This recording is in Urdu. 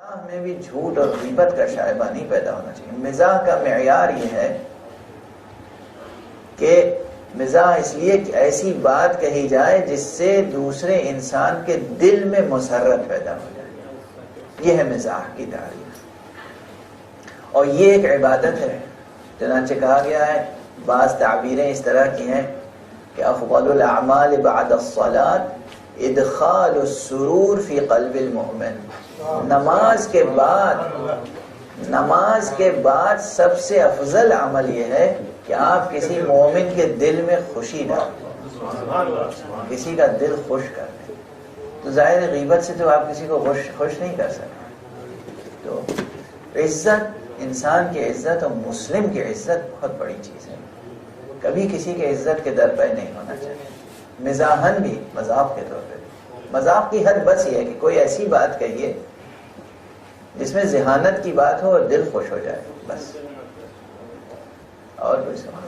میں بھی جھوٹ اور غیبت کا شائبہ نہیں پیدا ہونا چاہیے. مزاح کا معیار یہ ہے کہ مزاح اس لیے کہ ایسی بات کہی جائے جس سے دوسرے انسان کے دل میں مسرت پیدا ہو جائے. یہ ہے مزاح کی تعریف، اور یہ ایک عبادت ہے. چنانچہ کہا گیا ہے، بعض تعبیریں اس طرح کی ہیں کہ افضل الاعمال بعد الصلاة ادخال السرور فی قلب المؤمن. نماز کے بعد سب سے افضل عمل یہ ہے کہ آپ کسی مومن کے دل میں خوشی ڈالیں، کسی کا دل خوش کر دیں. تو ظاہر غیبت سے تو آپ کسی کو خوش نہیں کر سکتے. تو عزت، انسان کی عزت اور مسلم کی عزت بہت بڑی چیز ہے. کبھی کسی کے عزت کے در پہ نہیں ہونا چاہیے. مزاحن بھی، مذاق کے طور پہ مذاق کی حد بس یہ ہے کہ کوئی ایسی بات کہیے جس میں ذہانت کی بات ہو اور دل خوش ہو جائے، بس. اور کوئی سوال؟